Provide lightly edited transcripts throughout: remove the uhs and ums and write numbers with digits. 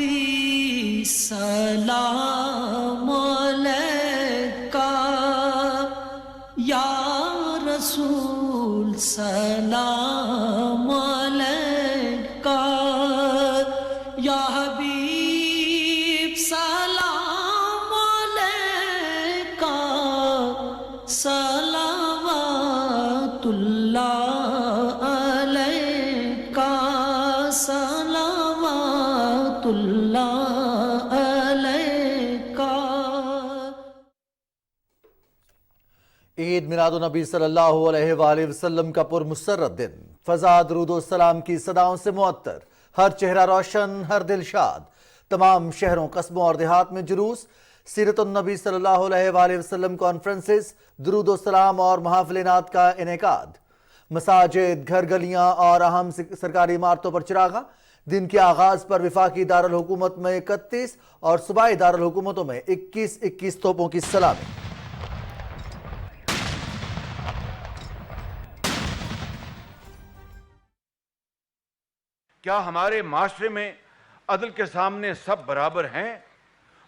نبی سلام علیکہ یا رسول سلام علیکہ یا حبیب سلام علیکہ صلوات اللہ علیکہ صلوات اللہ علیکہ۔ عید میلاد النبی صلی اللہ علیہ وآلہ وسلم کا پرمسرت دن، فضا درود و سلام کی صداؤں سے معطر، ہر چہرہ روشن، ہر دل شاد، تمام شہروں، قصبوں اور دیہات میں جلوس، سیرت النبی صلی اللہ علیہ وآلہ وسلم کانفرنسز، درود و سلام اور محافل نعت کا انعقاد، مساجد، گھر گلیاں اور اہم سرکاری عمارتوں پر چراغاں۔ دن کے آغاز پر وفاقی دارالحکومت میں 31 اور صوبائی دارالحکومتوں میں 21 توپوں کی سلامی۔ کیا ہمارے معاشرے میں عدل کے سامنے سب برابر ہیں؟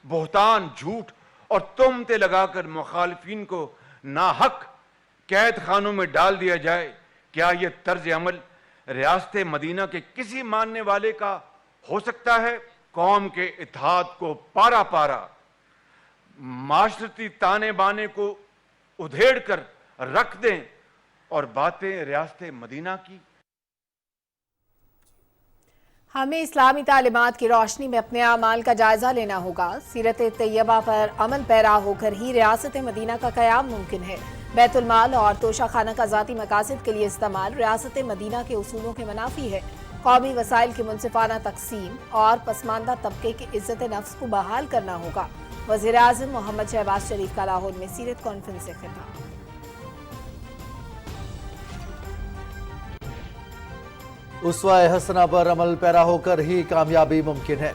بہتان، جھوٹ اور تہمتیں لگا کر مخالفین کو ناحق قید خانوں میں ڈال دیا جائے، کیا یہ طرز عمل ریاست مدینہ کے کسی ماننے والے کا ہو سکتا ہے؟ قوم کے اتحاد کو پارا پارا، معاشرتی تانے بانے کو ادھیڑ کر رکھ دیں اور باتیں ریاست مدینہ کی۔ ہمیں اسلامی تعلیمات کی روشنی میں اپنے اعمال کا جائزہ لینا ہوگا۔ سیرت طیبہ پر عمل پیرا ہو کر ہی ریاست مدینہ کا قیام ممکن ہے۔ بیت المال اور توشہ خانہ کا ذاتی مقاصد کے لیے استعمال ریاست مدینہ کے اصولوں کے منافی ہے۔ قومی وسائل کی منصفانہ تقسیم اور پسماندہ طبقے کی عزت نفس کو بحال کرنا ہوگا۔ وزیر اعظم محمد شہباز شریف کا لاہور میں سیرت کانفرنس سے خطاب۔ اسوہ حسنہ پر عمل پیرا ہو کر ہی کامیابی ممکن ہے۔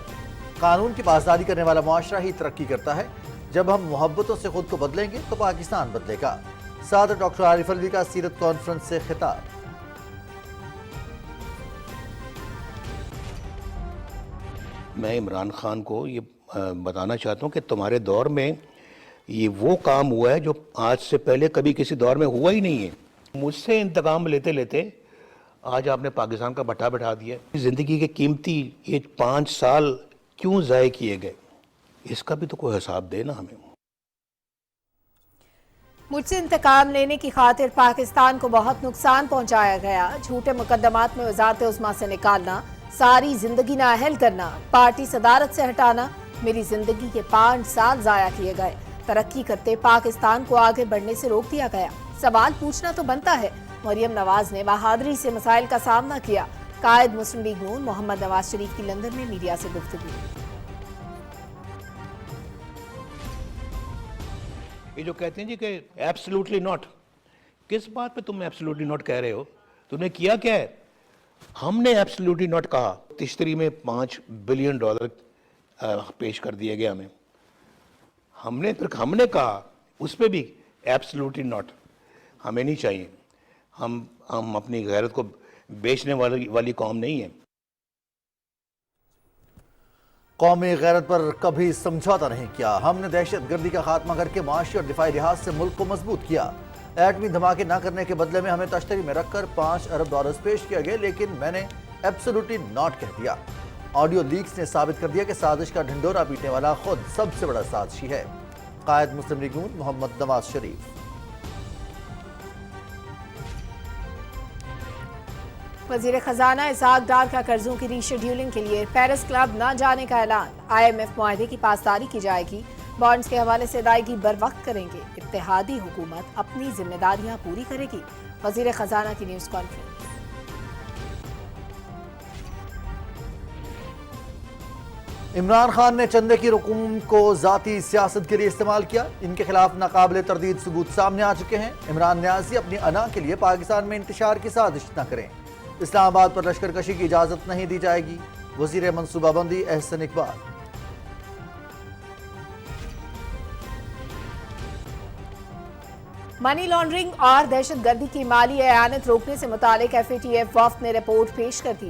قانون کی پاسداری کرنے والا معاشرہ ہی ترقی کرتا ہے۔ جب ہم محبتوں سے خود کو بدلیں گے تو پاکستان بدلے گا۔ صدر ڈاکٹر عارف الوی کا سیرت کانفرنس سے خطاب۔ میں عمران خان کو یہ بتانا چاہتا ہوں کہ تمہارے دور میں یہ وہ کام ہوا ہے جو آج سے پہلے کبھی کسی دور میں ہوا ہی نہیں ہے۔ مجھ سے انتقام لیتے لیتے آج آپ نے پاکستان کا بٹھا بٹھا دیا۔ زندگی کے قیمتی یہ 5 سال کیوں ضائع کیے گئے، اس کا بھی تو کوئی حساب دے نا ہمیں۔ مجھ سے انتقام لینے کی خاطر پاکستان کو بہت نقصان پہنچایا گیا۔ جھوٹے مقدمات میں وزارت عظمیٰ سے نکالنا، ساری زندگی نااہل کرنا، پارٹی صدارت سے ہٹانا، میری زندگی کے 5 سال ضائع کیے گئے۔ ترقی کرتے پاکستان کو آگے بڑھنے سے روک دیا گیا۔ سوال پوچھنا تو بنتا ہے۔ مریم نواز نے بہادری سے مسائل کا سامنا کیا۔ قائد مسلم لیگ نون محمد نواز شریف کی لندن میں میڈیا سے گفتگو۔ یہ جو کہتے ہیں جی کہ ایبسلوٹلی ناٹ، کس بات پہ تم ایبسلوٹلی ناٹ کہہ رہے ہو؟ تم نے کیا کیا ہے؟ ہم نے ایبسلوٹلی ناٹ کہا۔ تشتری میں $5 بلین پیش کر دیے گئے ہمیں۔ ہم نے کہا اس پہ بھی ایبسلوٹلی ناٹ، ہمیں نہیں چاہیے۔ ہم اپنی غیرت کو بیچنے والی قوم نہیں ہے۔ قومی غیرت پر کبھی سمجھوتا نہیں کیا۔ ہم نے دہشت گردی کا خاتمہ کر کے معاشی اور دفاعی لحاظ سے ملک کو مضبوط کیا۔ ایٹمی دھماکے نہ کرنے کے بدلے میں ہمیں تشتری میں رکھ کر $5 ارب پیش کیا گیا، لیکن میں نے ایبسولوٹلی ناٹ کہہ دیا۔ آڈیو لیکس نے ثابت کر دیا کہ سازش کا ڈھنڈورا پیٹنے والا خود سب سے بڑا سازشی ہے۔ قائد مسلم لیگ نون محمد نواز شریف۔ وزیر خزانہ اسحاق ڈار کا قرضوں کی ری شیڈیولنگ کے لیے پیرس کلب نہ جانے کا اعلان۔ IMF معاہدے کی پاسداری کی جائے گی، بانڈز کے حوالے سے ادائیگی بر وقت کریں گے۔ اتحادی حکومت اپنی ذمہ داریاں پوری کرے گی۔ وزیر خزانہ کی نیوز کانفرنس۔ عمران خان نے چندے کی رقوم کو ذاتی سیاست کے لیے استعمال کیا۔ ان کے خلاف ناقابل تردید ثبوت سامنے آ چکے ہیں۔ عمران نیازی اپنی انا کے لیے پاکستان میں انتشار کی سازش نہ کریں۔ اسلام آباد پر لشکر کشی کی اجازت نہیں دی جائے گی۔ وزیر منصوبہ بندی احسن اقبال۔ منی لانڈرنگ اور دہشت گردی کی مالی اعانت روکنے سے متعلق FATF وفد نے رپورٹ پیش کر دی۔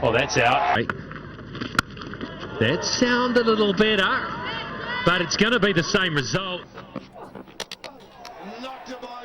Oh, that's out. That sounded a little better, but it's going to be the same result.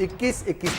21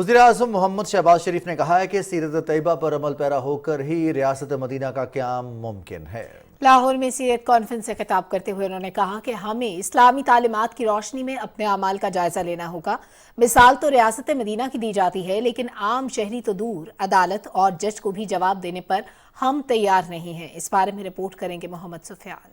وزیر اعظم محمد شہباز شریف نے کہا ہے کہ سیرت طیبہ پر عمل پیرا ہو کر ہی ریاست مدینہ کا قیام ممکن ہے۔ لاہور میں سیرت کانفرنس سے خطاب کرتے ہوئے انہوں نے کہا کہ ہمیں اسلامی تعلیمات کی روشنی میں اپنے اعمال کا جائزہ لینا ہوگا۔ مثال تو ریاست مدینہ کی دی جاتی ہے، لیکن عام شہری تو دور، عدالت اور جج کو بھی جواب دینے پر ہم تیار نہیں ہیں۔ اس بارے میں رپورٹ کریں گے محمد سفیان۔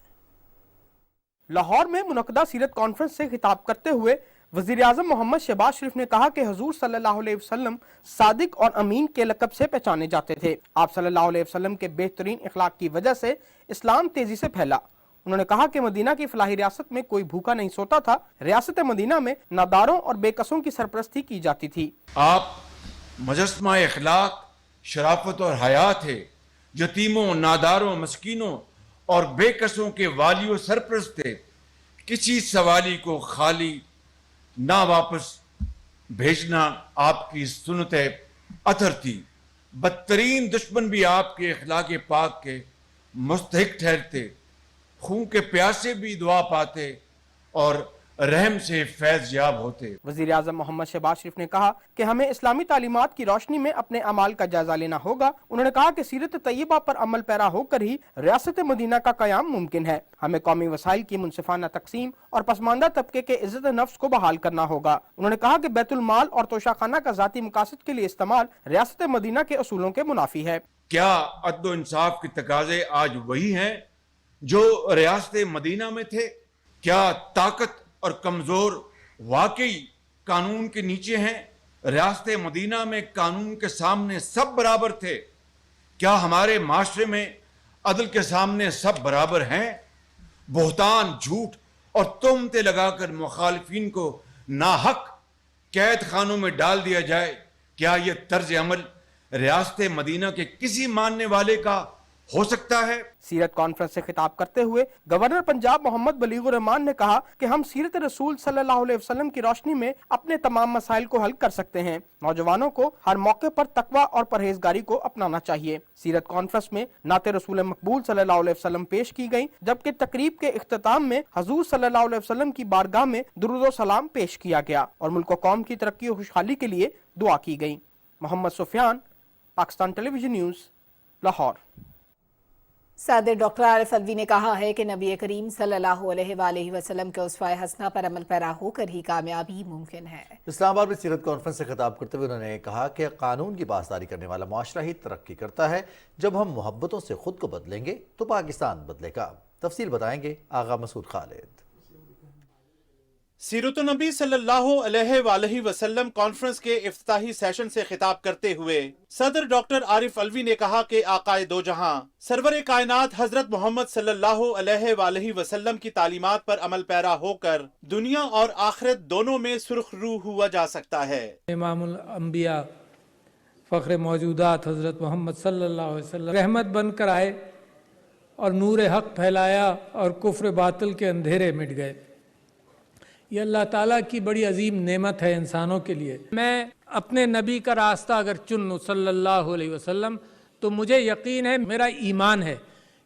لاہور میں منعقدہ سیرت کانفرنس سے خطاب کرتے ہوئے وزیر اعظم محمد شہباز شریف نے کہا کہ حضور صلی اللہ علیہ وسلم صادق اور امین کے لقب سے پہچانے جاتے تھے۔ آپ صلی اللہ علیہ وسلم کے بہترین اخلاق کی وجہ سے اسلام تیزی سے پھیلا۔ انہوں نے کہا کہ مدینہ کی فلاحی ریاست میں کوئی بھوکا نہیں سوتا تھا۔ ریاست مدینہ میں ناداروں اور بے کسوں کی سرپرستی کی جاتی تھی۔ آپ مجسمہ اخلاق، شرافت اور حیا تھے۔ یتیموں، ناداروں، مسکینوں اور بے کسوں کے والی و سرپرست تھے۔ کسی سوالی کو خالی نہ واپس بھیجنا آپ کی سنت اطہر تھی۔ بدترین دشمن بھی آپ کے اخلاق پاک کے مستحق ٹھہرتے۔ خون کے پیاسے بھی دعا پاتے اور رحم سے فیض یاب ہوتے۔ وزیر اعظم محمد شہباز شریف نے کہا کہ ہمیں اسلامی تعلیمات کی روشنی میں اپنے اعمال کا جائزہ لینا ہوگا۔ انہوں نے کہا کہ سیرت طیبہ پر عمل پیرا ہو کر ہی ریاست مدینہ کا قیام ممکن ہے۔ ہمیں قومی وسائل کی منصفانہ تقسیم اور پسماندہ طبقے کے عزت نفس کو بحال کرنا ہوگا۔ انہوں نے کہا کہ بیت المال اور توشہ خانہ کا ذاتی مقاصد کے لیے استعمال ریاست مدینہ کے اصولوں کے منافی ہے۔ کیا عدل و انصاف کے تقاضے آج وہی ہیں جو ریاست مدینہ میں تھے؟ کیا طاقت اور کمزور واقعی قانون کے نیچے ہیں؟ ریاست مدینہ میں قانون کے سامنے سب برابر تھے۔ کیا ہمارے معاشرے میں عدل کے سامنے سب برابر ہیں؟ بہتان، جھوٹ اور تہمتیں لگا کر مخالفین کو ناحق قید خانوں میں ڈال دیا جائے، کیا یہ طرز عمل ریاست مدینہ کے کسی ماننے والے کا ہو سکتا ہے؟ سیرت کانفرنس سے خطاب کرتے ہوئے گورنر پنجاب محمد بلیغ الرحمان نے کہا کہ ہم سیرت رسول صلی اللہ علیہ وسلم کی روشنی میں اپنے تمام مسائل کو حل کر سکتے ہیں۔ نوجوانوں کو ہر موقع پر تقوی اور پرہیزگاری کو اپنانا چاہیے۔ سیرت کانفرنس میں نعت رسول مقبول صلی اللہ علیہ وسلم پیش کی گئی، جبکہ تقریب کے اختتام میں حضور صلی اللہ علیہ وسلم کی بارگاہ میں درود و سلام پیش کیا گیا اور ملک و قوم کی ترقی و خوشحالی کے لیے دعا کی گئی۔ محمد سفیان، Pakistan television news, Lahore. صدر ڈاکٹر عارف الوی نے کہا ہے کہ نبی کریم صلی اللہ علیہ وآلہ وسلم کے اسوہ حسنہ پر عمل پیرا ہو کر ہی کامیابی ممکن ہے۔ اسلام آباد میں سیرت کانفرنس سے خطاب کرتے ہوئے انہوں نے کہا کہ قانون کی پاسداری کرنے والا معاشرہ ہی ترقی کرتا ہے۔ جب ہم محبتوں سے خود کو بدلیں گے تو پاکستان بدلے گا۔ تفصیل بتائیں گے آغا مسعود خالد۔ سیرت النبی صلی اللہ علیہ وآلہ وسلم کانفرنس کے افتتاحی سیشن سے خطاب کرتے ہوئے صدر ڈاکٹر عارف الوی نے کہا کہ آقائے دو جہاں سرور کائنات حضرت محمد صلی اللہ علیہ وآلہ وسلم کی تعلیمات پر عمل پیرا ہو کر دنیا اور آخرت دونوں میں سرخ روح ہوا جا سکتا ہے۔ امام الانبیاء فخر موجودات حضرت محمد صلی اللہ علیہ وسلم رحمت بن کر آئے اور نور حق پھیلایا اور کفر باطل کے اندھیرے مٹ گئے۔ یہ اللہ تعالیٰ کی بڑی عظیم نعمت ہے انسانوں کے لیے۔ میں اپنے نبی کا راستہ اگر چن لوں صلی اللہ علیہ وسلم تو مجھے یقین ہے، میرا ایمان ہے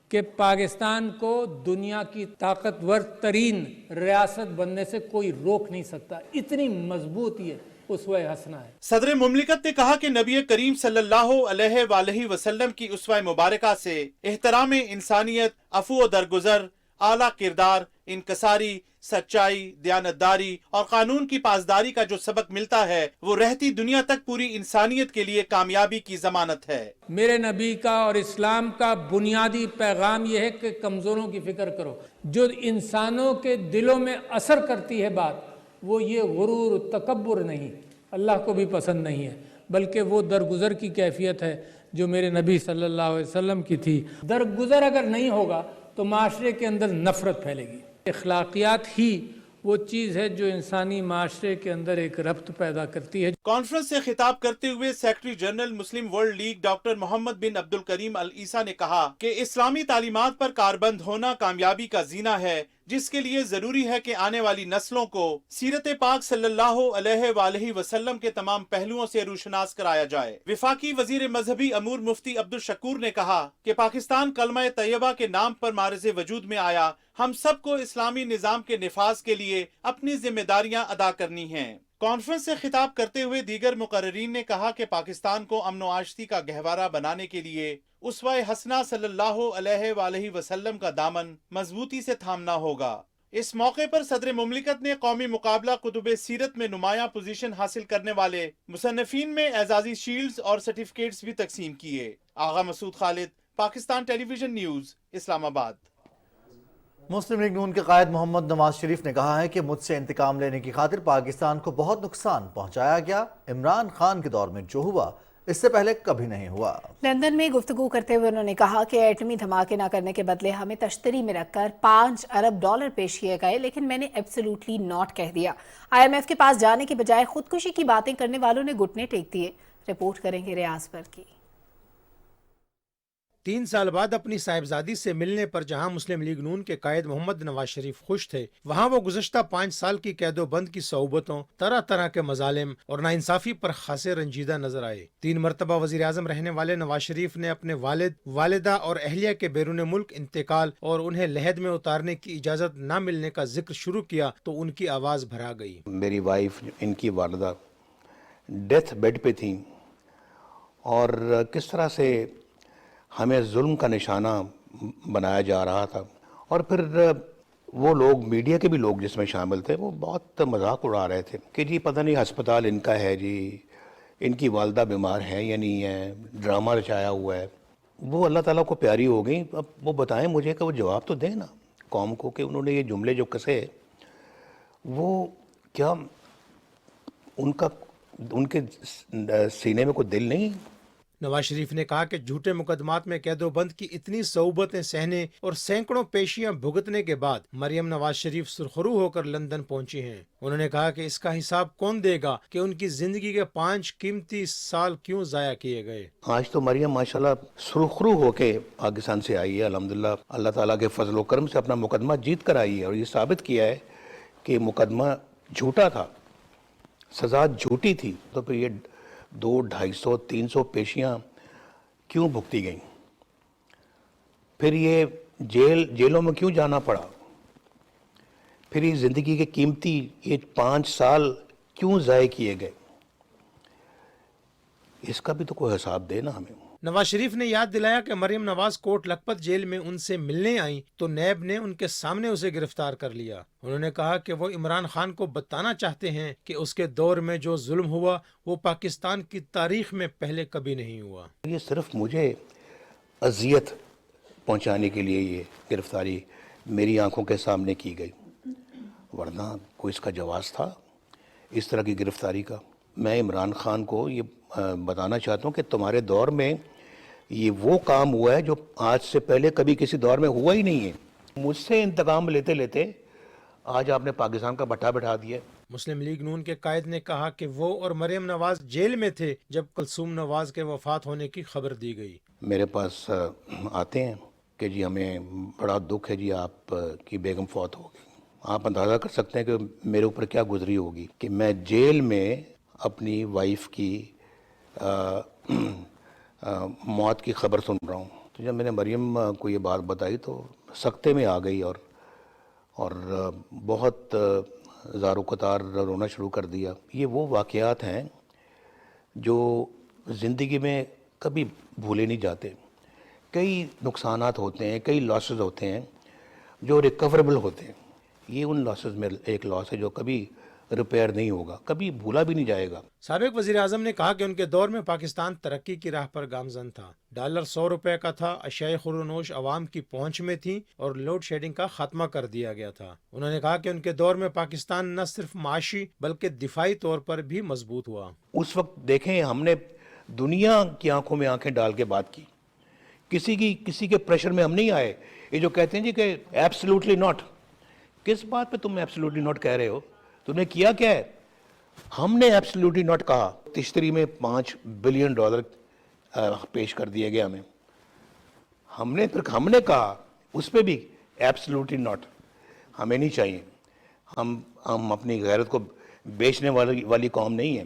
کہ پاکستان کو دنیا کی طاقتور ترین ریاست بننے سے کوئی روک نہیں سکتا، اتنی مضبوط یہ اسوہ حسنہ ہے۔ صدر مملکت نے کہا کہ نبی کریم صلی اللہ علیہ وآلہ وسلم کی اسوہ مبارکہ سے احترام انسانیت، عفو و درگزر، اعلیٰ کردار، انکساری، سچائی، دیانتداری اور قانون کی پاسداری کا جو سبق ملتا ہے وہ رہتی دنیا تک پوری انسانیت کے لیے کامیابی کی ضمانت ہے۔ میرے نبی کا اور اسلام کا بنیادی پیغام یہ ہے کہ کمزوروں کی فکر کرو۔ جو انسانوں کے دلوں میں اثر کرتی ہے بات، وہ یہ غرور تکبر نہیں، اللہ کو بھی پسند نہیں ہے، بلکہ وہ درگزر کی کیفیت ہے جو میرے نبی صلی اللہ علیہ وسلم کی تھی۔ درگزر اگر نہیں ہوگا تو معاشرے کے اندر نفرت پھیلے گی۔ اخلاقیات ہی وہ چیز ہے جو انسانی معاشرے کے اندر ایک ربط پیدا کرتی ہے۔ کانفرنس سے خطاب کرتے ہوئے secretary general Muslim world league doctor محمد بن عبد الکریم العیسیٰ نے کہا کہ اسلامی تعلیمات پر کاربند ہونا کامیابی کا زینہ ہے، جس کے لیے ضروری ہے کہ آنے والی نسلوں کو سیرت پاک صلی اللہ علیہ وآلہ وسلم کے تمام پہلوؤں سے روشناس کرایا جائے۔ وفاقی وزیر مذہبی امور مفتی عبد الشکور نے کہا کہ پاکستان کلمہ طیبہ کے نام پر معرض وجود میں آیا، ہم سب کو اسلامی نظام کے نفاذ کے لیے اپنی ذمہ داریاں ادا کرنی ہیں۔ کانفرنس سے خطاب کرتے ہوئے دیگر مقررین نے کہا کہ پاکستان کو امن و آشتی کا گہوارہ بنانے کے لیے اسوہ حسنہ صلی اللہ علیہ وآلہ وسلم کا دامن مضبوطی سے تھامنا ہوگا۔ اس موقع پر صدر مملکت نے قومی مقابلہ کتب سیرت میں نمایاں پوزیشن حاصل کرنے والے مصنفین میں اعزازی شیلڈز اور سرٹیفکیٹس بھی تقسیم کیے۔ آغا مسعود خالد، پاکستان ٹیلی ویژن نیوز، اسلام آباد۔ مسلم لیگ نون کے قائد محمد نواز شریف نے کہا ہے کہ مجھ سے انتقام لینے کی خاطر پاکستان کو بہت نقصان پہنچایا گیا۔ عمران خان کے دور میں جو ہوا اس سے پہلے کبھی نہیں ہوا۔ لندن میں گفتگو کرتے ہوئے انہوں نے کہا کہ ایٹمی دھماکے نہ کرنے کے بدلے ہمیں تشتری میں رکھ کر $5 ارب پیش کیے گئے، لیکن میں نے ایبسولوٹلی ناٹ کہہ دیا۔ IMF کے پاس جانے کے بجائے خودکشی کی باتیں کرنے والوں نے گھٹنے ٹیک دیے۔ رپورٹ کریں گے ریاض پر کی۔ 3 سال بعد اپنی صاحبزادی سے ملنے پر جہاں مسلم لیگ نون کے قائد محمد نواز شریف خوش تھے، وہاں وہ گزشتہ 5 سال کی قید و بند کی صعوبتوں، طرح طرح کے مظالم اور ناانصافی پر خاصے رنجیدہ نظر آئے۔ 3 مرتبہ وزیر اعظم رہنے والے نواز شریف نے اپنے والد، والدہ اور اہلیہ کے بیرون ملک انتقال اور انہیں لحد میں اتارنے کی اجازت نہ ملنے کا ذکر شروع کیا تو ان کی آواز بھرا گئی۔ میری وائف، ان کی والدہ ڈیتھ بیڈ پہ تھیں، اور کس طرح سے ہمیں ظلم کا نشانہ بنایا جا رہا تھا، اور پھر وہ لوگ، میڈیا کے بھی لوگ جس میں شامل تھے، وہ بہت مذاق اڑا رہے تھے کہ جی پتہ نہیں ہسپتال ان کا ہے، جی ان کی والدہ بیمار ہے یا نہیں ہے، ڈرامہ رچایا ہوا ہے۔ وہ اللہ تعالیٰ کو پیاری ہو گئی۔ اب وہ بتائیں مجھے کہ وہ جواب تو دیں نا قوم کو کہ انہوں نے یہ جملے جو کسے، وہ کیا ان کے سینے میں کوئی دل نہیں؟ نواز شریف نے کہا کہ جھوٹے مقدمات میں قید و بند کی اتنی صعوبتیں سہنے اور سینکڑوں پیشیاں بھگتنے کے بعد مریم نواز شریف سرخرو ہو کر لندن پہنچی ہیں۔ انہوں نے کہا کہ اس کا حساب کون دے گا کہ ان کی زندگی کے 5 قیمتی سال کیوں ضائع کیے گئے۔ آج تو مریم ماشاءاللہ سرخرو ہو کے پاکستان سے آئی ہے، الحمدللہ اللہ تعالیٰ کے فضل و کرم سے اپنا مقدمہ جیت کر آئی ہے، اور یہ ثابت کیا ہے کہ مقدمہ جھوٹا تھا، سزا جھوٹی تھی۔ تو پھر یہ 200، 250، 300 پیشیاں کیوں بھگتی گئیں؟ پھر یہ جیلوں میں کیوں جانا پڑا؟ پھر یہ زندگی کے قیمتی یہ 5 سال کیوں ضائع کیے گئے؟ اس کا بھی تو کوئی حساب دے نا ہمیں۔ نواز شریف نے یاد دلایا کہ مریم نواز کوٹ لکھپت جیل میں ان سے ملنے آئیں تو نیب نے ان کے سامنے اسے گرفتار کر لیا۔ انہوں نے کہا کہ وہ عمران خان کو بتانا چاہتے ہیں کہ اس کے دور میں جو ظلم ہوا وہ پاکستان کی تاریخ میں پہلے کبھی نہیں ہوا۔ یہ صرف مجھے اذیت پہنچانے کے لیے یہ گرفتاری میری آنکھوں کے سامنے کی گئی، ورنہ کوئی اس کا جواز تھا اس طرح کی گرفتاری کا؟ میں عمران خان کو یہ بتانا چاہتا ہوں کہ تمہارے دور میں یہ وہ کام ہوا ہے جو آج سے پہلے کبھی کسی دور میں ہوا ہی نہیں ہے۔ مجھ سے انتقام لیتے لیتے آج آپ نے پاکستان کا بٹھا بٹھا دیا۔ مسلم لیگ نون کے قائد نے کہا کہ وہ اور مریم نواز جیل میں تھے جب کلثوم نواز کے وفات ہونے کی خبر دی گئی۔ میرے پاس آتے ہیں کہ جی ہمیں بڑا دکھ ہے جی، آپ کی بیگم فوت ہو گئی۔ آپ اندازہ کر سکتے ہیں کہ میرے اوپر کیا گزری ہوگی کہ میں جیل میں اپنی وائف کی موت کی خبر سن رہا ہوں۔ تو جب میں نے مریم کو یہ بات بتائی تو سکتے میں آ گئی اور بہت زار و قطار رونا شروع کر دیا۔ یہ وہ واقعات ہیں جو زندگی میں کبھی بھولے نہیں جاتے۔ کئی نقصانات ہوتے ہیں، کئی لاسز ہوتے ہیں جو ریکوربل ہوتے ہیں۔ یہ ان لاسز میں ایک لاس ہے جو کبھی ریپیئر نہیں ہوگا، کبھی بھولا بھی نہیں جائے گا۔ سابق وزیر اعظم نے کہا کہ ان کے دور میں پاکستان ترقی کی راہ پر گامزن تھا۔ ڈالر 100 روپے کا تھا، اشیاء خورونوش عوام کی پہنچ میں تھیں اور لوڈ شیڈنگ کا خاتمہ کر دیا گیا تھا۔ انہوں نے کہا کہ ان کے دور میں پاکستان نہ صرف معاشی بلکہ دفاعی طور پر بھی مضبوط ہوا۔ اس وقت دیکھیں ہم نے دنیا کی آنکھوں میں آنکھیں ڈال کے بات کی، کسی کے پریشر میں ہم نہیں آئے۔ یہ جو کہتے ہیں جی کہ ایبسلوٹلی ناٹ، کس بات پہ تم ایبسلوٹلی ناٹ کہہ رہے ہو؟ تم نے کیا کیا ہے؟ ہم نے ایبسلوٹلی ناٹ کہا۔ تشتری میں $5 بلین پیش کر دیے گئے ہمیں، ہم نے کہا اس پہ بھی ایبسلوٹلی ناٹ، ہمیں نہیں چاہیے۔ ہم اپنی غیرت کو بیچنے والی قوم نہیں ہیں۔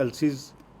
LCs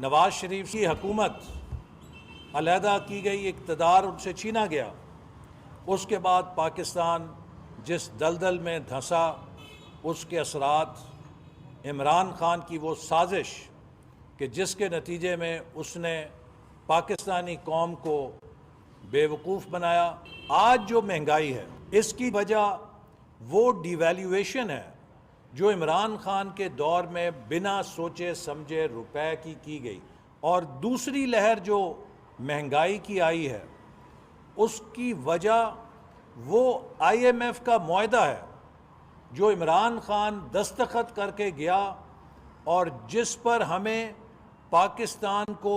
نواز شریف کی حکومت علیحدہ کی گئی، اقتدار ان سے چھینا گیا، اس کے بعد پاکستان جس دلدل میں دھنسا، اس کے اثرات عمران خان کی وہ سازش کہ جس کے نتیجے میں اس نے پاکستانی قوم کو بیوقوف بنایا۔ آج جو مہنگائی ہے اس کی وجہ وہ ڈی ویلیویشن ہے جو عمران خان کے دور میں بنا سوچے سمجھے روپے کی گئی، اور دوسری لہر جو مہنگائی کی آئی ہے اس کی وجہ وہ IMF کا معاہدہ ہے جو عمران خان دستخط کر کے گیا اور جس پر ہمیں پاکستان کو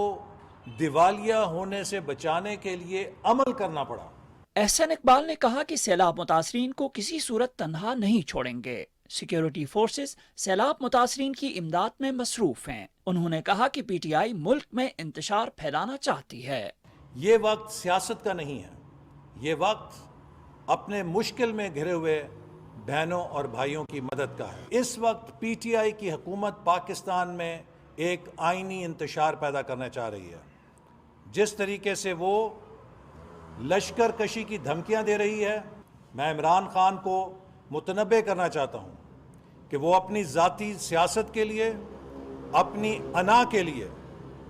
دیوالیہ ہونے سے بچانے کے لیے عمل کرنا پڑا۔ احسن اقبال نے کہا کہ سیلاب متاثرین کو کسی صورت تنہا نہیں چھوڑیں گے۔ سیکیورٹی فورسز سیلاب متاثرین کی امداد میں مصروف ہیں۔ انہوں نے کہا کہ PTI ملک میں انتشار پھیلانا چاہتی ہے۔ یہ وقت سیاست کا نہیں ہے، یہ وقت اپنے مشکل میں گھرے ہوئے بہنوں اور بھائیوں کی مدد کا ہے۔ اس وقت PTI کی حکومت پاکستان میں ایک آئینی انتشار پیدا کرنا چاہ رہی ہے۔ جس طریقے سے وہ لشکر کشی کی دھمکیاں دے رہی ہے، میں عمران خان کو متنبہ کرنا چاہتا ہوں کہ وہ اپنی ذاتی سیاست کے لیے، اپنی انا کے لیے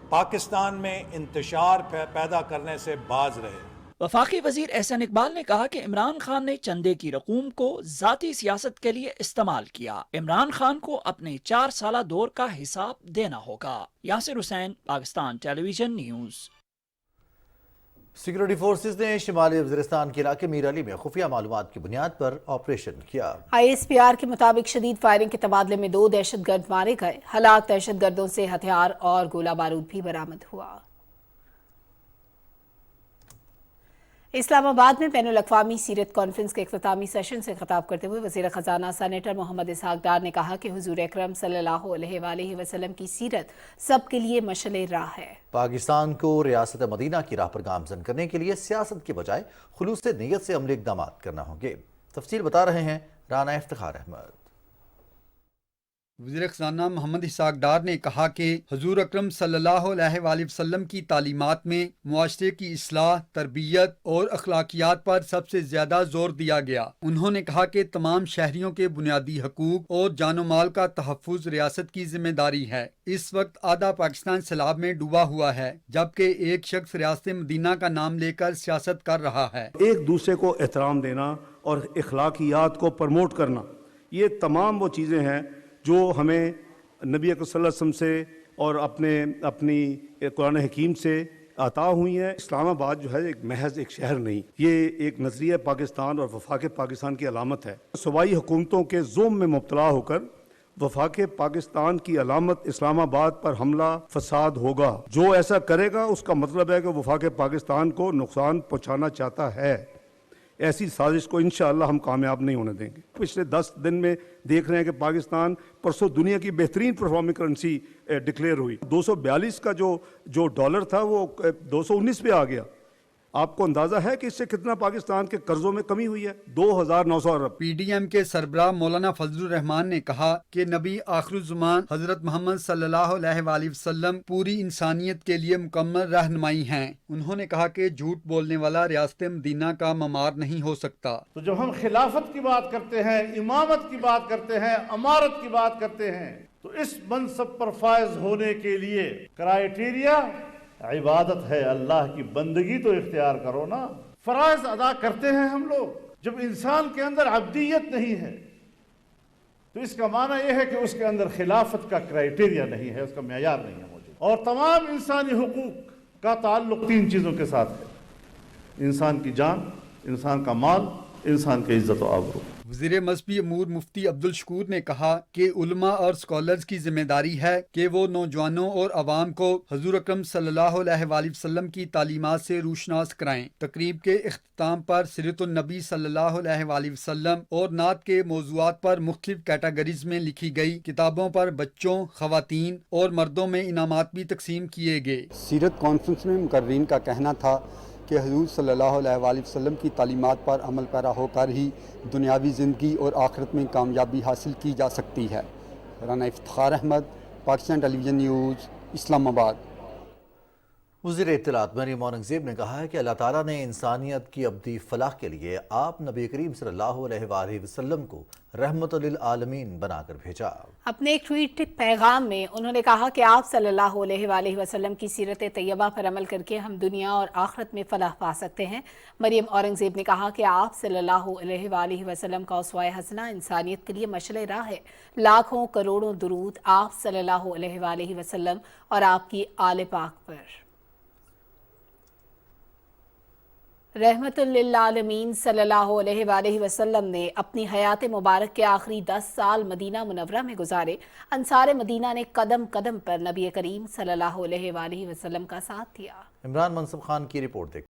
پاکستان میں انتشار پیدا کرنے سے باز رہے۔ وفاقی وزیر احسن اقبال نے کہا کہ عمران خان نے چندے کی رقوم کو ذاتی سیاست کے لیے استعمال کیا۔ عمران خان کو اپنے 4 سالہ دور کا حساب دینا ہوگا۔ یاسر حسین، Pakistan television news. Security forces نے شمالی وزیرستان کے علاقے میر علی میں خفیہ معلومات کی بنیاد پر آپریشن کیا۔ ISPR کے مطابق شدید فائرنگ کے تبادلے میں 2 دہشت گرد مارے گئے۔ ہلاک دہشت گردوں سے ہتھیار اور گولہ بارود بھی برآمد ہوا۔ اسلام آباد میں بین الاقوامی سیرت کانفرنس کے اختتامی سیشن سے خطاب کرتے ہوئے وزیر خزانہ سینیٹر محمد اسحاق ڈار نے کہا کہ حضور اکرم صلی اللہ علیہ وآلہ وسلم کی سیرت سب کے لیے مشعل راہ ہے۔ پاکستان کو ریاست مدینہ کی راہ پر گامزن کرنے کے لیے سیاست کے بجائے خلوص نیت سے عملی اقدامات کرنا ہوں گے۔ تفصیل بتا رہے ہیں رانا افتخار احمد۔ وزیر خزانہ محمد اسحاق ڈار نے کہا کہ حضور اکرم صلی اللہ علیہ وآلہ وسلم کی تعلیمات میں معاشرے کی اصلاح، تربیت اور اخلاقیات پر سب سے زیادہ زور دیا گیا۔ انہوں نے کہا کہ تمام شہریوں کے بنیادی حقوق اور جان و مال کا تحفظ ریاست کی ذمہ داری ہے۔ اس وقت آدھا پاکستان سیلاب میں ڈوبا ہوا ہے، جبکہ ایک شخص ریاست مدینہ کا نام لے کر سیاست کر رہا ہے۔ ایک دوسرے کو احترام دینا اور اخلاقیات کو پروموٹ کرنا، یہ تمام وہ چیزیں ہیں جو ہمیں نبی اکرم صلی اللہ علیہ وسلم سے اور اپنی قرآن حکیم سے عطا ہوئی ہیں۔ اسلام آباد جو ہے ایک محض ایک شہر نہیں، یہ ایک نظریہ پاکستان اور وفاق پاکستان کی علامت ہے۔ صوبائی حکومتوں کے ظلم میں مبتلا ہو کر وفاق پاکستان کی علامت اسلام آباد پر حملہ فساد ہوگا۔ جو ایسا کرے گا اس کا مطلب ہے کہ وفاق پاکستان کو نقصان پہنچانا چاہتا ہے۔ ایسی سازش کو انشاءاللہ ہم کامیاب نہیں ہونے دیں گے۔ پچھلے 10 دن میں دیکھ رہے ہیں کہ پاکستان پرسوں دنیا کی بہترین پرفارمنگ کرنسی ڈکلیئر ہوئی۔ 242 کا جو ڈالر تھا وہ 219 پہ آ گیا۔ آپ کو اندازہ ہے کہ اس سے کتنا پاکستان کے قرضوں میں کمی ہوئی ہے؟ 2900 ارب۔ PDM کے سربراہ مولانا فضل الرحمان نے کہا کہ نبی آخر الزمان حضرت محمد صلی اللہ علیہ وآلہ وسلم پوری انسانیت کے لیے مکمل رہنمائی ہیں۔ انہوں نے کہا کہ جھوٹ بولنے والا ریاست مدینہ کا معمار نہیں ہو سکتا۔ تو جب ہم خلافت کی بات کرتے ہیں، امامت کی بات کرتے ہیں، امارت کی بات کرتے ہیں، تو اس منصب پر فائز ہونے کے لیے کرائیٹیریا عبادت ہے، اللہ کی بندگی تو اختیار کرو نا۔ فرائض ادا کرتے ہیں ہم لوگ، جب انسان کے اندر عبدیت نہیں ہے تو اس کا معنی یہ ہے کہ اس کے اندر خلافت کا کرائیٹیریا نہیں ہے، اس کا معیار نہیں ہے موجود۔ اور تمام انسانی حقوق کا تعلق 3 چیزوں کے ساتھ ہے: انسان کی جان، انسان کا مال، انسان کی عزت و آبرو۔ وزیر مذہبی امور مفتی عبدالشکور نے کہا کہ علماء اور اسکالرز کی ذمہ داری ہے کہ وہ نوجوانوں اور عوام کو حضور اکرم صلی اللہ علیہ وآلہ وسلم کی تعلیمات سے روشناس کرائیں۔ تقریب کے اختتام پر سیرت النبی صلی اللہ علیہ وآلہ وسلم اور نعت کے موضوعات پر مختلف کیٹیگریز میں لکھی گئی کتابوں پر بچوں، خواتین اور مردوں میں انعامات بھی تقسیم کیے گئے۔ سیرت کانفرنس میں مقررین کا کہنا تھا کہ حضور صلی اللہ علیہ وآلہ وسلم کی تعلیمات پر عمل پیرا ہو کر ہی دنیاوی زندگی اور آخرت میں کامیابی حاصل کی جا سکتی ہے۔ Rana Iftikhar Ahmad, Pakistan television news, اسلام آباد۔ وزیر اطلاعات مریم اورنگزیب نے کہا ہے کہ اللہ تعالیٰ نے انسانیت کی ابدی فلاح کے لیے آپ نبی کریم صلی اللہ علیہ وآلہ وسلم کو رحمت للعالمین بنا کر بھیجا۔ اپنے ایک ٹویٹ پیغام میں انہوں نے کہا کہ آپ صلی اللہ علیہ وآلہ وسلم کی سیرت طیبہ پر عمل کر کے ہم دنیا اور آخرت میں فلاح پا سکتے ہیں۔ مریم اورنگزیب نے کہا کہ آپ صلی اللہ علیہ وآلہ وسلم کا اسوہ حسنہ انسانیت کے لیے مشعل راہ ہے۔ لاکھوں کروڑوں درود آپ صلی اللہ علیہ وآلہ وسلم اور آپ کی آل پاک پر۔ رحمت للعالمین صلی اللہ علیہ وآلہ وسلم نے اپنی حیات مبارک کے آخری 10 سال مدینہ منورہ میں گزارے۔ انصار مدینہ نے قدم قدم پر نبی کریم صلی اللہ علیہ وآلہ وسلم کا ساتھ دیا۔ عمران منصب خان کی رپورٹ دیکھ۔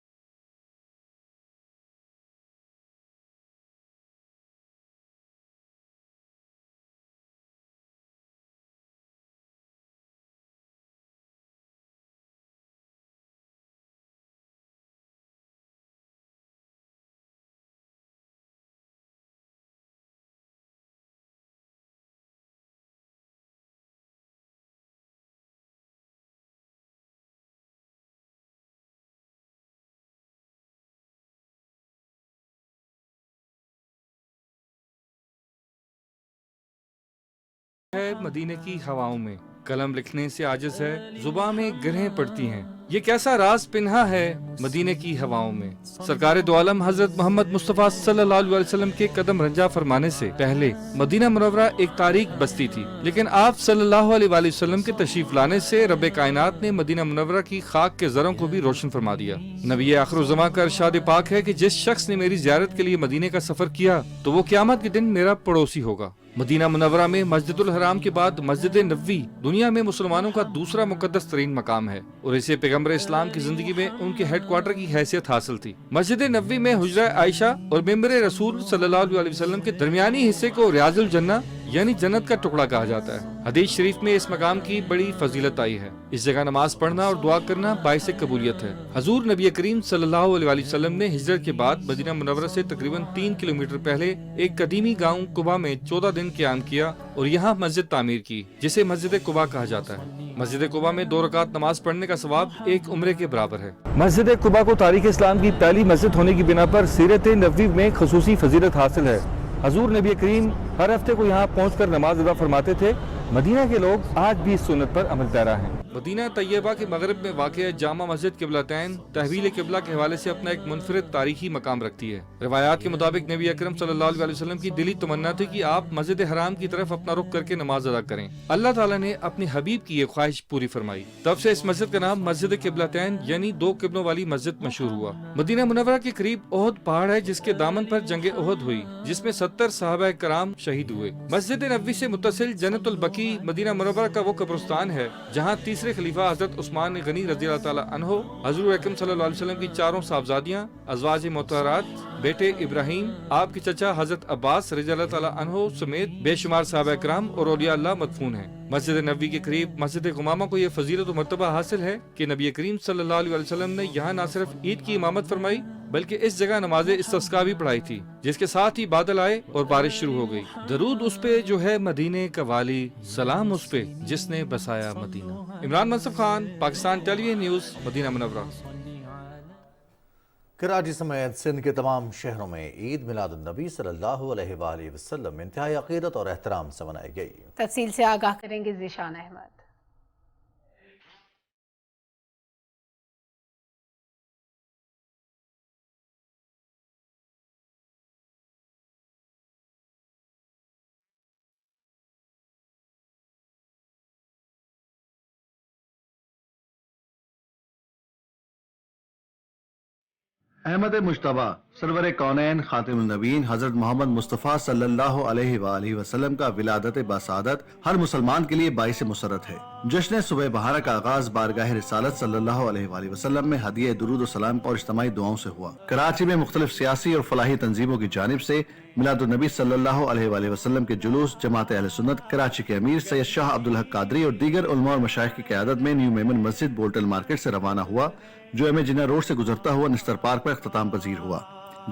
ہے مدینے کی ہواؤں میں، قلم لکھنے سے عاجز ہے، زباں میں گرہیں پڑتی ہیں، یہ کیسا راز پنہا ہے مدینے کی ہواؤں میں۔ سرکار دو عالم حضرت محمد مصطفیٰ صلی اللہ علیہ وسلم کے قدم رنجا فرمانے سے پہلے مدینہ منورہ ایک تاریک بستی تھی، لیکن آپ صلی اللہ علیہ وسلم کے تشریف لانے سے رب کائنات نے مدینہ منورہ کی خاک کے زروں کو بھی روشن فرما دیا۔ نبی آخر الزماں کا ارشاد پاک ہے کہ جس شخص نے میری زیارت کے لیے مدینے کا سفر کیا تو وہ قیامت کے دن میرا پڑوسی ہوگا۔ مدینہ منورہ میں مسجد الحرام کے بعد مسجد نبوی دنیا میں مسلمانوں کا دوسرا مقدس ترین مقام ہے اور اسے پیغمبر اسلام کی زندگی میں ان کے ہیڈ کوارٹر کی حیثیت حاصل تھی۔ مسجد نبوی میں حجرہ عائشہ اور ممبر رسول صلی اللہ علیہ وسلم کے درمیانی حصے کو ریاض الجنہ یعنی جنت کا ٹکڑا کہا جاتا ہے۔ حدیث شریف میں اس مقام کی بڑی فضیلت آئی ہے۔ اس جگہ نماز پڑھنا اور دعا کرنا باعث قبولیت ہے۔ حضور نبی کریم صلی اللہ علیہ وسلم نے ہجرت کے بعد مدینہ منورہ سے تقریباً 3 کلومیٹر پہلے ایک قدیمی گاؤں قباء میں 14 دن قیام کیا اور یہاں مسجد تعمیر کی جسے مسجد قباء کہا جاتا ہے۔ مسجد قباء میں 2 رکعت نماز پڑھنے کا ثواب ایک عمرے کے برابر ہے۔ مسجد قباء کو تاریخ اسلام کی پہلی مسجد ہونے کی بنا پر سیرت نبوی میں خصوصی فضیلت حاصل ہے۔ حضور نبی کریم ہر ہفتے کو یہاں پہنچ کر نماز ادا فرماتے تھے۔ مدینہ کے لوگ آج بھی اس سنت پر عمل پیرا ہیں۔ مدینہ طیبہ کے مغرب میں واقع جامع مسجد قبلتین تحویل قبلہ کے حوالے سے اپنا ایک منفرد تاریخی مقام رکھتی ہے۔ روایات کے مطابق نبی اکرم صلی اللہ علیہ وسلم کی دلی تمنا تھی کہ آپ مسجد حرام کی طرف اپنا رخ کر کے نماز ادا کریں۔ اللہ تعالیٰ نے اپنے حبیب کی یہ خواہش پوری فرمائی۔ تب سے اس مسجد کا نام مسجد قبلتین یعنی 2 قبلوں والی مسجد مشہور ہوا۔ مدینہ منورہ کے قریب احد پہاڑ ہے جس کے دامن پر جنگ احد ہوئی جس میں 70 صحابہ کرام شہید ہوئے۔ مسجد نبوی سے متصل جنت البقیع مدینہ منورہ کا وہ قبرستان ہے جہاں تیسرے خلیفہ حضرت عثمان غنی رضی اللہ تعالیٰ عنہ، حضور اکرم صلی اللہ علیہ وسلم کی 4 صاحبزادیاں، ازواج مطہرات، بیٹے ابراہیم، آپ کے چچا حضرت عباس رضی اللہ تعالیٰ عنہ سمیت بے شمار صحابہ کرام اور اولیاء اللہ مدفون ہیں۔ مسجد نبوی کے قریب مسجد غمامہ کو یہ فضیلت و مرتبہ حاصل ہے کہ نبی کریم صلی اللہ علیہ وسلم نے یہاں نہ صرف عید کی امامت فرمائی بلکہ اس جگہ نماز استسقاء بھی پڑھائی تھی، جس کے ساتھ ہی بادل آئے اور بارش شروع ہو گئی۔ درود اس پہ جو ہے مدینے کا والی، سلام اس پہ جس نے بسایا مدینہ۔ عمران منصب Khan, Pakistan television news, مدینہ منورہ۔ کراچی سمیت سندھ کے تمام شہروں میں عید میلاد النبی صلی اللہ علیہ وآلہ وسلم انتہائی عقیدت اور احترام سے منائی گئی۔ تفصیل سے آگاہ کریں گے ذیشان احمد۔ احمد مجتبیٰ سرور کونین خاتم النبیین حضرت محمد مصطفیٰ صلی اللہ علیہ وآلہ وسلم کا ولادت بسعادت ہر مسلمان کے لیے باعث مسرت ہے۔ جشن صبح بہارہ کا آغاز بارگاہ رسالت صلی اللہ علیہ وآلہ وسلم میں ہدیہ درود و سلام اور اجتماعی دعاؤں سے ہوا۔ کراچی میں مختلف سیاسی اور فلاحی تنظیموں کی جانب سے میلاد النبی صلی اللہ علیہ وآلہ وسلم کے جلوس جماعت اہل سنت کراچی کے امیر سید شاہ عبدالحق قادری اور دیگر علماء اور مشائخ کی قیادت میں نیو میمن مسجد بولٹل مارکیٹ سے روانہ ہوا، جو ایم اے جناح روڈ سے گزرتا ہوا نستر پارک پر اختتام پذیر ہوا،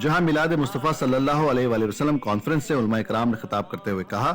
جہاں میلاد مصطفیٰ صلی اللہ علیہ وآلہ وسلم کانفرنس سے علماء کرام نے خطاب کرتے ہوئے کہا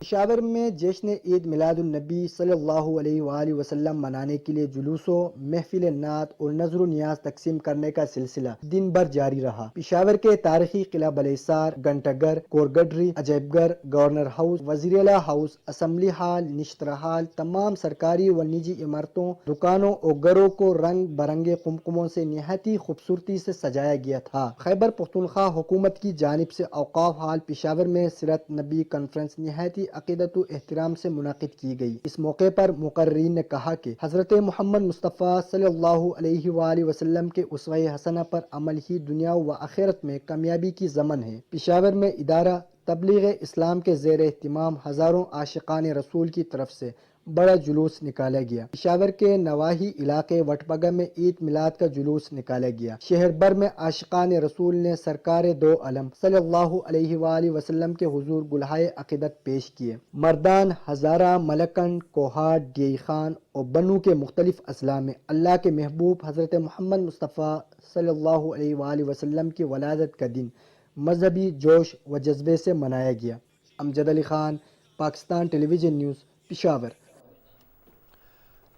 پشاور میں جشن عید میلاد النبی صلی اللہ علیہ وآلہ وسلم منانے کے لیے جلوسوں، محفل نعت اور نظر و نیاز تقسیم کرنے کا سلسلہ دن بھر جاری رہا۔ پشاور کے تاریخی قلعہ بلیسار، گھنٹہ گھر، کورگڈری، عجائب گھر، گورنر ہاؤس، وزیر اعلیٰ ہاؤس، اسمبلی ہال، نشتر ہال، تمام سرکاری و نجی عمارتوں، دکانوں اور گھروں کو رنگ برنگے قمقموں سے نہایت ہی خوبصورتی سے سجایا گیا تھا۔ خیبر پختونخوا حکومت کی جانب سے اوقاف ہال پشاور میں سیرت نبی کانفرنس نہایت ہی عقیدت و احترام سے منعقد کی گئی۔ اس موقع پر مقررین نے کہا کہ حضرت محمد مصطفیٰ صلی اللہ علیہ وآلہ وسلم کے اسوہ حسنہ پر عمل ہی دنیا و آخرت میں کامیابی کی ضمن ہے۔ پشاور میں ادارہ تبلیغ اسلام کے زیر اہتمام ہزاروں عاشقان رسول کی طرف سے بڑا جلوس نکالا گیا۔ پشاور کے نواحی علاقے وٹپگہ میں عید میلاد کا جلوس نکالا گیا۔ شہر بھر میں عاشقان رسول نے سرکار دو عالم صلی اللہ علیہ وآلہ وسلم کے حضور گلہائے عقیدت پیش کیے۔ مردان، ہزارہ، ملکن، کوہاٹ، ڈیئی خان اور بنو کے مختلف اضلاع میں اللہ کے محبوب حضرت محمد مصطفیٰ صلی اللہ علیہ وآلہ وسلم کی ولادت کا دن مذہبی جوش و جذبے سے منایا گیا۔ امجد Ali Khan, Pakistan television news, Peshawar.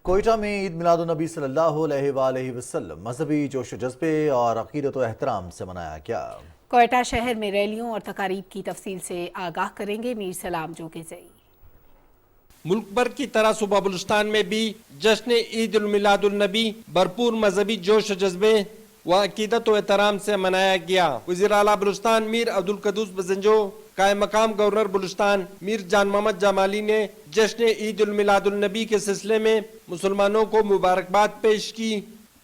Quetta میں عید میلاد النبی صلی اللہ علیہ وآلہ وسلم مذہبی جوش و جذبے اور عقیدت و احترام سے منایا گیا۔ کوئٹہ شہر میں ریلیوں اور تقاریب کی تفصیل سے آگاہ کریں گے میر سلام جوگیزئی۔ ملک بھر کی طرح صوبہ بلوچستان میں بھی جشن عید المیلاد النبی بھرپور مذہبی جوش و جذبے و عقیدت و احترام سے منایا گیا۔ وزیر اعلیٰ بلوچستان میر عبدالقدوس بزنجو، قائم مقام گورنر بلوچستان میر جان محمد جمالی نے جشن عید المیلاد النبی کے سلسلے میں مسلمانوں کو مبارکباد پیش کی۔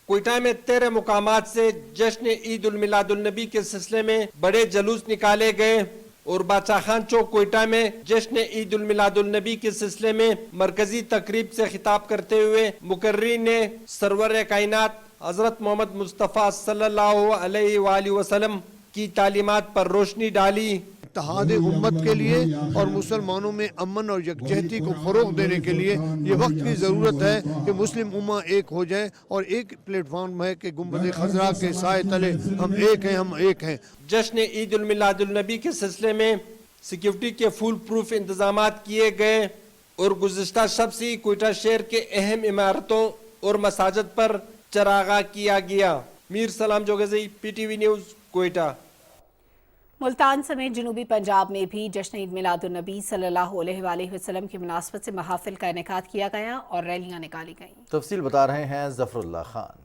کوئٹہ میں 13 مقامات سے جشن عید المیلاد النبی کے سلسلے میں بڑے جلوس نکالے گئے اور بادشاہ خان چوک کوئٹہ میں جشن عید المیلاد النبی کے سلسلے میں مرکزی تقریب سے خطاب کرتے ہوئے مقررین نے سرور کائنات حضرت محمد مصطفیٰ صلی اللہ علیہ وآلہ وسلم کی تعلیمات پر روشنی ڈالی۔ اتحاد امت کے لیے اور مسلمانوں میں امن اور یکجہتی کو فروغ دینے کے لیے یہ وقت کی ضرورت ہے کہ مسلم امہ ایک ہو جائے اور ایک پلیٹ فارم ہے کہ گنبد خضرا کے سائے تلے ہم ایک ہیں۔ جشن عید المیلاد النبی کے سلسلے میں سیکیورٹی کے فول پروف انتظامات کیے گئے اور گزشتہ شب سے کوئٹہ شہر کے اہم عمارتوں اور مساجد پر چراغاں کیا گیا۔ میر سلام جوگیزئی، P T V news, Quetta. Multan سمیت جنوبی پنجاب میں بھی جشن عید میلاد النبی صلی اللہ علیہ وآلہ وسلم کی مناسبت سے محافل کا انعقاد کیا گیا اور ریلیاں نکالی گئیں۔ تفصیل بتا رہے ہیں ظفر اللہ خان۔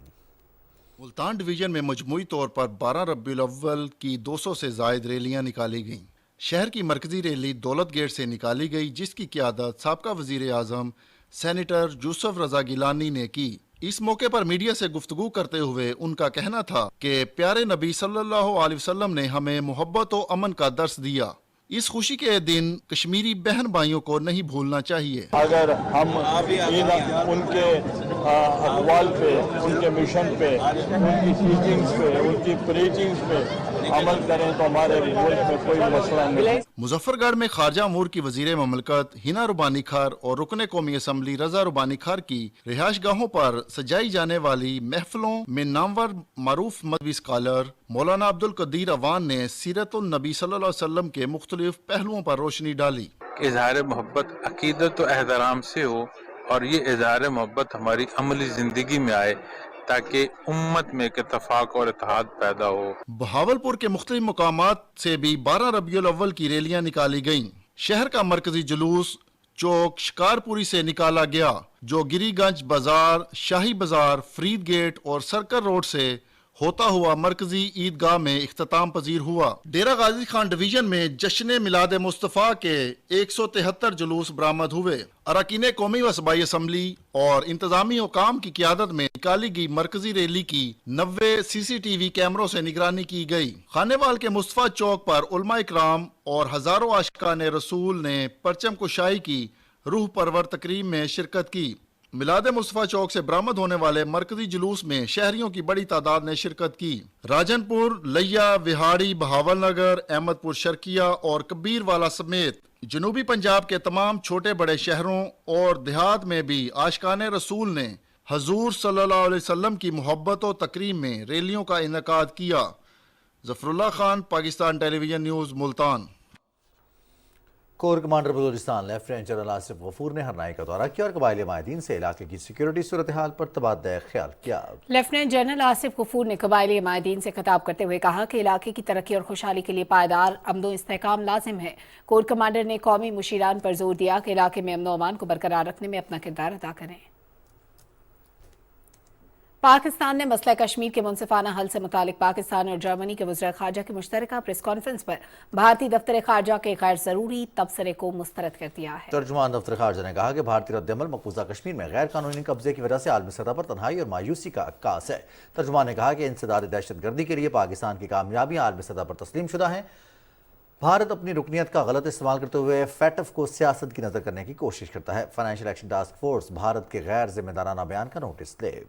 ملتان ڈویژن میں مجموعی طور پر 12 ربیع الاول کی 200 سے زائد ریلیاں نکالی گئیں۔ شہر کی مرکزی ریلی دولت گیٹ سے نکالی گئی، جس کی قیادت سابقہ وزیر اعظم سینیٹر یوسف رضا گیلانی نے کی۔ اس موقع پر میڈیا سے گفتگو کرتے ہوئے ان کا کہنا تھا کہ پیارے نبی صلی اللہ علیہ وسلم نے ہمیں محبت و امن کا درس دیا۔ اس خوشی کے دن کشمیری بہن بھائیوں کو نہیں بھولنا چاہیے۔ اگر ہم ان کے اقوال پہ، ان کے مشن پہ، ان کی ٹیچنگز پہ، ان کی پریچنگز پہ عمل کریں تو ہمارے ملک میں کوئی مسئلہ نہیں۔ مظفر گڑھ میں خارجہ امور کی وزیر مملکت ہنا ربانی کھار اور رکن قومی اسمبلی رضا ربانی کھار کی رہائش گاہوں پر سجائی جانے والی محفلوں میں نامور معروف مذہبی اسکالر مولانا عبدالقدیر اوان نے سیرت النبی صلی اللہ علیہ وسلم کے مختلف پہلوؤں پر روشنی ڈالی۔ اظہار محبت عقیدت و احترام سے ہو اور یہ اظہار محبت ہماری عملی زندگی میں آئے تاکہ امت میں اتفاق اور اتحاد پیدا ہو۔ بہاولپور کے مختلف مقامات سے بھی 12 ربیع الاول کی ریلیاں نکالی گئیں۔ شہر کا مرکزی جلوس چوک شکارپوری سے نکالا گیا، جو گری گنج بازار، شاہی بازار، فرید گیٹ اور سرکل روڈ سے ہوتا ہوا مرکزی عیدگاہ میں اختتام پذیر ہوا۔ ڈیرہ غازی خان ڈویژن میں جشن میلاد مصطفیٰ کے 173 جلوس برآمد ہوئے۔ اراکین قومی و صوبائی اسمبلی اور انتظامی حکام کی قیادت میں نکالی گئی مرکزی ریلی کی 90 سی سی ٹی وی کیمروں سے نگرانی کی گئی۔ خانے وال کے مصطفیٰ چوک پر علماء اکرام اور ہزاروں عاشقان رسول نے پرچم کشائی کی روح پرور تقریب میں شرکت کی۔ میلاد مصطفیٰ چوک سے برآمد ہونے والے مرکزی جلوس میں شہریوں کی بڑی تعداد نے شرکت کی۔ راجن پور، لیا، وہاڑی، بہاول نگر، احمد پور شرکیہ اور کبیر والا سمیت جنوبی پنجاب کے تمام چھوٹے بڑے شہروں اور دیہات میں بھی عاشقان رسول نے حضور صلی اللہ علیہ وسلم کی محبت و تکریم میں ریلیوں کا انعقاد کیا۔ Zafar Ullah Khan, Pakistan television news, Multan. Corps commander Balochistan lieutenant general Asif Ghafoor نے ہرنائی کا دورہ کیا اور قبائلی ماہدین سے علاقے کی سیکیورٹی صورتحال پر تبادلہ خیال کیا۔ لیفٹیننٹ جنرل آصف غفور نے قبائلی ماہدین سے خطاب کرتے ہوئے کہا کہ علاقے کی ترقی اور خوشحالی کے لیے پائیدار امن و استحکام لازم ہے۔ کور کمانڈر نے قومی مشیران پر زور دیا کہ علاقے میں امن و امان کو برقرار رکھنے میں اپنا کردار ادا کریں۔ پاکستان نے مسئلہ کشمیر کے منصفانہ حل سے متعلق پاکستان اور جرمنی کے وزراء خارجہ کی مشترکہ پریس کانفرنس پر بھارتی دفتر خارجہ کے غیر ضروری تبصرے کو مسترد کر دیا ہے۔ ترجمان دفتر خارجہ نے کہا کہ بھارتی رد عمل مقبوضہ کشمیر میں غیر قانونی قبضے کی وجہ سے عالمی سطح پر تنہائی اور مایوسی کا عکاس ہے۔ ترجمان نے کہا کہ انسداد دہشت گردی کے لیے پاکستان کی کامیابیاں عالمی سطح پر تسلیم شدہ ہیں۔ بھارت اپنی رکنیت کا غلط استعمال کرتے ہوئے فیٹف کو سیاست کی نظر کرنے کی کوشش کرتا ہے۔ Financial action task force Bharat کے غیر ذمہ دارانہ بیان کا نوٹس لے۔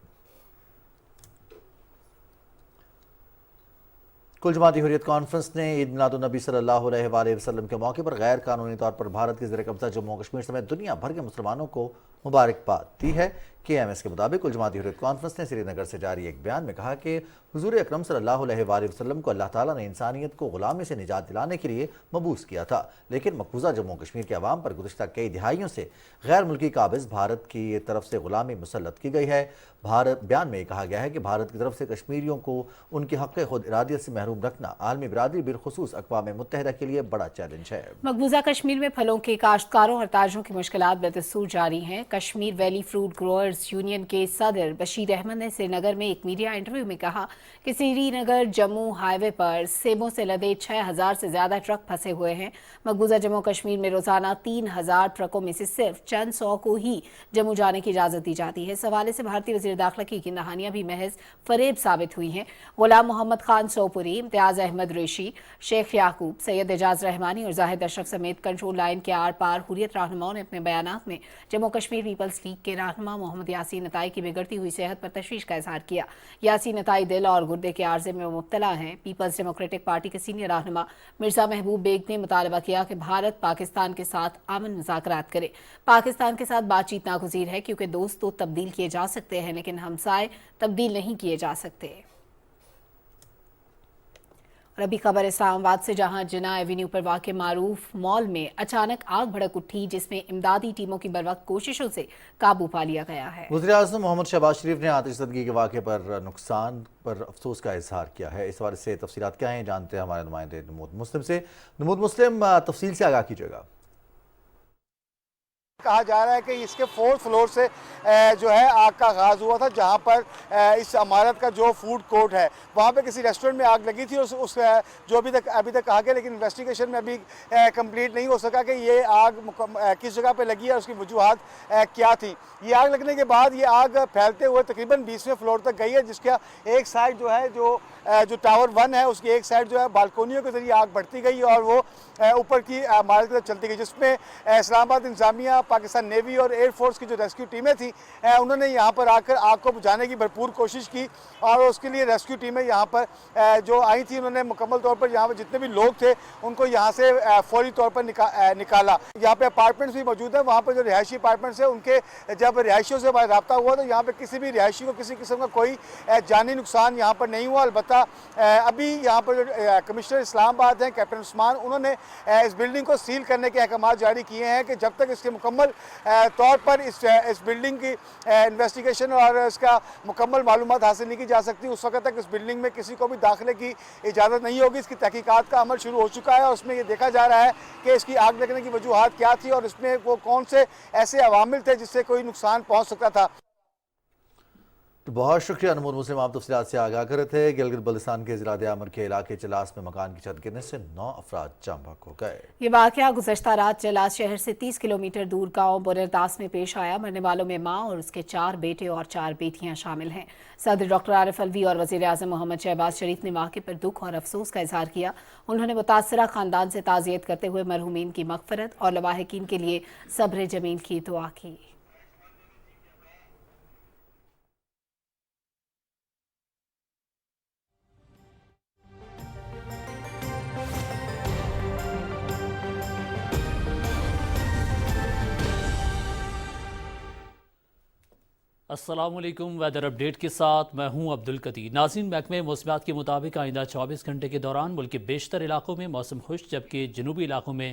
کل جماعتی حریت کانفرنس نے عید میلاد النبی صلی اللہ علیہ وآلہ وسلم کے موقع پر غیر قانونی طور پر بھارت کے زیر قبضہ جموں و کشمیر سمیت دنیا بھر کے مسلمانوں کو مبارکباد دی ہے۔ KMS کے مطابق کل جماعتی حریت کانفرنس نے سری نگر سے جاری ایک بیان میں کہا کہ حضور اکرم صلی اللہ علیہ وآلہ وسلم کو اللہ تعالیٰ نے انسانیت کو غلامی سے نجات دلانے کے لیے مبعوث کیا تھا، لیکن مقبوضہ جموں و کشمیر کے عوام پر گزشتہ کئی دہائیوں سے غیر ملکی قابض بھارت کی طرف سے غلامی مسلط کی گئی ہے۔ بیان میں یہ کہا گیا ہے کہ بھارت کی طرف سے کشمیریوں کو ان کی حق خود ارادیت سے محروم رکھنا عالمی برادری بالخصوص اقوام متحدہ کے لیے بڑا چیلنج ہے۔ مقبوضہ کشمیر میں پھلوں کے کاشتکاروں اور تاجروں کی مشکلات بدستور جاری ہیں۔ Kashmir valley fruit growers union کے صدر بشیر احمد نے سری نگر میں ایک میڈیا انٹرویو میں کہا کہ سری نگر جموں ہائی وے پر سیبوں سے لدے 6000 سے زیادہ ٹرک پھنسے ہوئے ہیں۔ مقبوضہ جموں کشمیر میں روزانہ 3000 ٹرکوں میں سے صرف چند سو کو ہی جموں جانے کی اجازت دی جاتی ہے۔ اس حوالے سے بھارتی وزیر داخلہ کی کہانیاں بھی محض فریب ثابت ہوئی ہیں۔ غلام محمد خان سوپوری، امتیاز احمد ریشی، شیخ یعقوب، سید اعجاز رحمانی اور زاہد اشرف سمیت کنٹرول لائن کے آر پار حریت رہنماؤں نے اپنے بیانات میں جموں کشمیر پیپلز لیگ کے رہنما محمد یاسین عطائی کی بگڑتی ہوئی صحت پر تشویش کا اظہار کیا۔ یاسین عطائی دل اور گردے کے عارضے میں مبتلا ہیں۔ پیپلز ڈیموکریٹک پارٹی کے سینئر رہنما مرزا محبوب بیگ نے مطالبہ کیا کہ بھارت پاکستان کے ساتھ امن مذاکرات کرے۔ پاکستان کے ساتھ بات چیت ناگزیر ہے کیونکہ دوست تو تبدیل کیے جا سکتے ہیں لیکن ہمسائے تبدیل نہیں کیے جا سکتے۔ اور ابھی خبر اسلام آباد سے، جہاں جناح ایوینیو پر واقع معروف مال میں اچانک آگ بھڑک اٹھی جس میں امدادی ٹیموں کی بروقت کوششوں سے قابو پا لیا گیا ہے۔ وزیراعظم محمد شہباز شریف نے آتش زدگی کے واقعے پر نقصان پر افسوس کا اظہار کیا ہے۔ اس حوالے سے تفصیلات کیا ہیں جانتے ہیں ہمارے نمائندے نمود مسلم سے۔ نمود مسلم، تفصیل سے آگاہ کیجیے گا۔ کہا جا رہا ہے کہ اس کے 4th فلور سے جو ہے آگ کا آغاز ہوا تھا، جہاں پر اس عمارت کا جو فوڈ کورٹ ہے وہاں پہ کسی ریسٹورنٹ میں آگ لگی تھی، اس جو ابھی تک کہا گیا، لیکن انویسٹیگیشن میں ابھی کمپلیٹ نہیں ہو سکا کہ یہ آگ کس جگہ پہ لگی ہے اور اس کی وجوہات کیا تھی۔ یہ آگ لگنے کے بعد یہ آگ پھیلتے ہوئے تقریباً 20ویں فلور تک گئی ہے، جس کا ایک سائڈ جو ہے جو ٹاور 1 ہے اس کی ایک سائڈ جو ہے بالکونیوں کے ذریعے آگ بڑھتی گئی اور وہ اوپر کی عمارت کی طرف چلتی گئی، جس میں اسلام آباد انتظامیہ، پاکستان نیوی اور ایئر فورس کی جو ریسکیو ٹیمیں تھیں انہوں نے یہاں پر آ کر آگ کو بجھانے کی بھرپور کوشش کی اور اس کے لیے ریسکیو ٹیمیں یہاں پر جو آئی تھیں انہوں نے مکمل طور پر یہاں پر جتنے بھی لوگ تھے ان کو یہاں سے فوری طور پر نکالا۔ یہاں پہ اپارٹمنٹس بھی موجود ہیں، وہاں پہ جو رہائشی اپارٹمنٹس ہیں ان کے جب رہائشیوں سے رابطہ ہوا تو یہاں پہ کسی بھی رہائشی کو کسی قسم کا کوئی جانی نقصان یہاں پر نہیں ہوا۔ البتہ ابھی یہاں پر جو کمشنر اسلام آباد ہیں کیپٹن عثمان، انہوں نے اس بلڈنگ کو سیل کرنے کے احکامات جاری کیے ہیں کہ جب تک اس کے مکمل طور پر اس بلڈنگ کی انویسٹیگیشن اور اس کا مکمل معلومات حاصل نہیں کی جا سکتی، اس وقت تک اس بلڈنگ میں کسی کو بھی داخلے کی اجازت نہیں ہوگی۔ اس کی تحقیقات کا عمل شروع ہو چکا ہے اور اس میں یہ دیکھا جا رہا ہے کہ اس کی آگ لگنے کی وجوہات کیا تھی اور اس میں وہ کون سے ایسے عوامل تھے جس سے کوئی نقصان پہنچ سکتا تھا۔ تو بہت شکریہ نمود مسلم، آپ تفصیلات سے آگاہ کر رہے تھے۔ گلگت بلتستان کے ضلع دیامر کے علاقے چلاس میں مکان کی چھت گرنے سے 9 افراد جاں بحق ہو گئے۔ یہ واقعہ گزشتہ رات چلاس شہر سے 30 کلومیٹر دور گاؤں بنرداس میں پیش آیا۔ مرنے والوں میں ماں اور اس کے 4 بیٹے اور 4 بیٹیاں شامل ہیں۔ صدر ڈاکٹر عارف الوی اور وزیر اعظم محمد شہباز شریف نے واقعے پر دکھ اور افسوس کا اظہار کیا۔ انہوں نے متاثرہ خاندان سے تعزیت کرتے ہوئے مرحومین کی مغفرت اور لواحقین کے لیے صبر جمیل کی دعا کی۔ السلام علیکم، ویدر اپ ڈیٹ کے ساتھ میں ہوں عبدالقدیر۔ ناظرین، محکمہ موسمیات کے مطابق آئندہ 24 گھنٹے کے دوران ملک کے بیشتر علاقوں میں موسم خشک جبکہ جنوبی علاقوں میں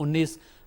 19,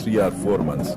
3 or 4 months